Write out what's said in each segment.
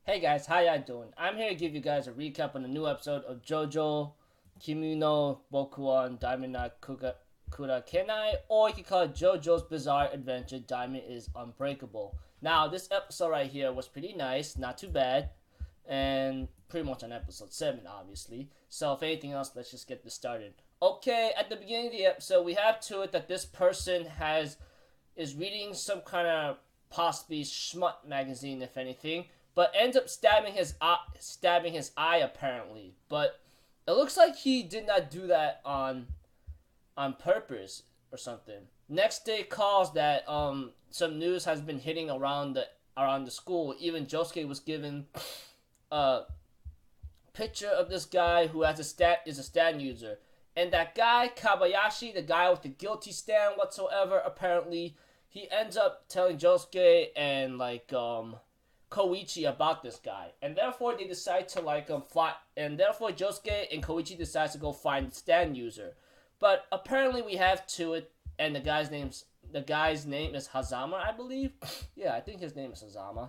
Hey guys, how y'all doing? I'm here to give you guys a recap on the new episode of JoJo, Kimyou no Bouken, Diamond na Kudakenai, or you can call it JoJo's Bizarre Adventure, Diamond is Unbreakable. Now, this episode right here was pretty nice, not too bad, and pretty much on episode 7, obviously. So, if anything else, let's just get this started. Okay, at the beginning of the episode, we have to it that this person is reading some kind of possibly smut magazine, if anything, but ends up stabbing his eye apparently. But it looks like he did not do that on purpose or something. Next day calls that some news has been hitting around the school. Even Josuke was given a picture of this guy who is a stand user, and that guy Kabayashi, the guy with the guilty stand whatsoever, apparently he ends up telling Josuke and Koichi about this guy, and therefore they decide to and therefore Josuke and Koichi decides to go find the stand user. But apparently we have to it, and the guy's name is Hazama, I believe. Yeah, I think his name is Hazama.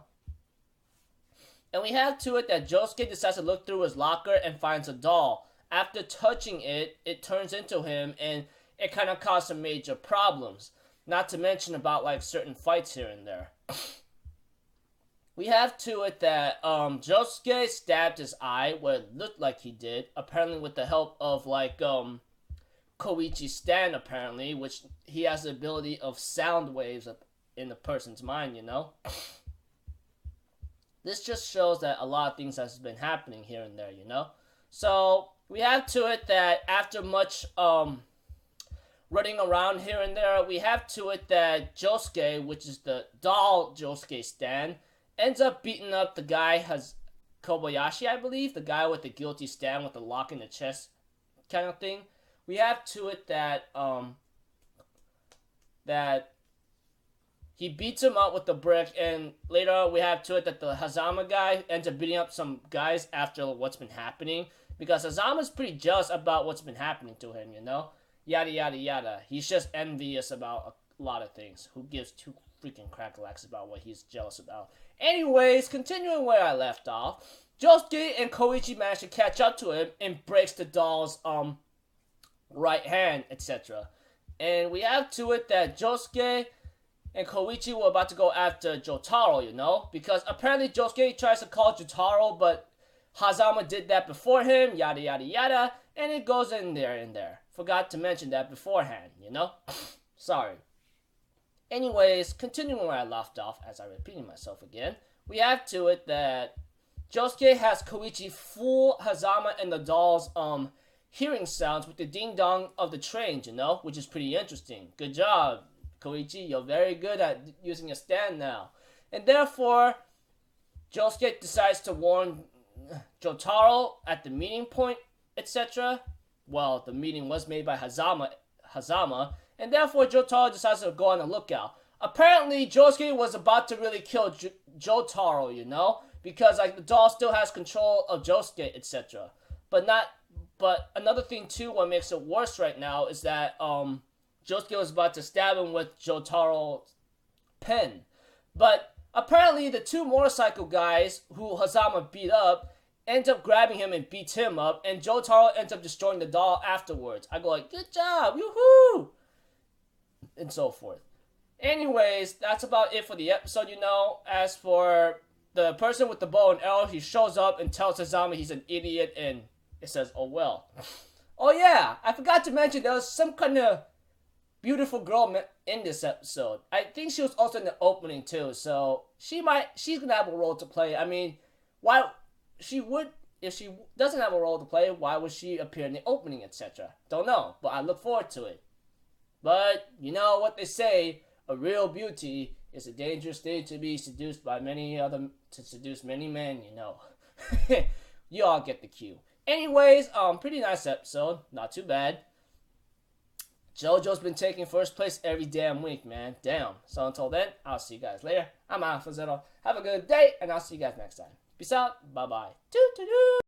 And we have to it that Josuke decides to look through his locker and finds a doll. After touching it, it turns into him, and it kind of caused some major problems. Not to mention about certain fights here and there. We have to it that Josuke stabbed his eye where it looked like he did, apparently with the help of Koichi's stand, apparently, which he has the ability of sound waves up in the person's mind, you know. This just shows that a lot of things has been happening here and there, you know. So we have to it that after much running around here and there, we have to it that Josuke, which is the doll Josuke stand, ends up beating up the guy Kobayashi, I believe, the guy with the guilty stand with the lock in the chest kind of thing. We have to it that that he beats him up with the brick, and later on we have to it that the Hazama guy ends up beating up some guys after what's been happening, because Hazama's pretty jealous about what's been happening to him, you know? Yada yada yada. He's just envious about a lot of things. Who gives two freaking crackalacks about what he's jealous about? Anyways, continuing where I left off, Josuke and Koichi manage to catch up to him and breaks the doll's right hand, etc. And we have to it that Josuke and Koichi were about to go after Jotaro, you know? Because apparently Josuke tries to call Jotaro, but Hazama did that before him, yada yada yada, and it goes in there. Forgot to mention that beforehand, you know? Sorry. Anyways, continuing where I left off, as I'm repeating myself again, we have to it that Josuke has Koichi fool Hazama and the doll's hearing sounds with the ding-dong of the trains, you know, which is pretty interesting. Good job, Koichi. You're very good at using a stand now. And therefore, Josuke decides to warn Jotaro at the meeting point, etc. Well, the meeting was made by Hazama, and therefore Jotaro decides to go on the lookout. Apparently, Josuke was about to really kill Jotaro, you know? Because the doll still has control of Josuke, etc. But another thing too, what makes it worse right now is that Josuke was about to stab him with Jotaro's pen. But apparently the two motorcycle guys who Hazama beat up ends up grabbing him and beats him up, and Jotaro ends up destroying the doll afterwards. I go good job, yoo-hoo! And so forth. Anyways, that's about it for the episode, you know. As for the person with the bow and arrow, he shows up and tells Hazama he's an idiot, and it says, oh well. Oh yeah, I forgot to mention there was some kind of beautiful girl in this episode. I think she was also in the opening too, so she's gonna have a role to play. I mean, if she doesn't have a role to play, why would she appear in the opening, etc.? Don't know, but I look forward to it. But you know what they say, a real beauty is a dangerous thing to be seduced by to seduce many men, you know. You all get the cue. Anyways, pretty nice episode, not too bad. JoJo's been taking first place every damn week, man. Damn. So until then, I'll see you guys later. I'm Alpha Zero. Have a good day, and I'll see you guys next time. Peace out. Bye-bye. Doo-doo-doo.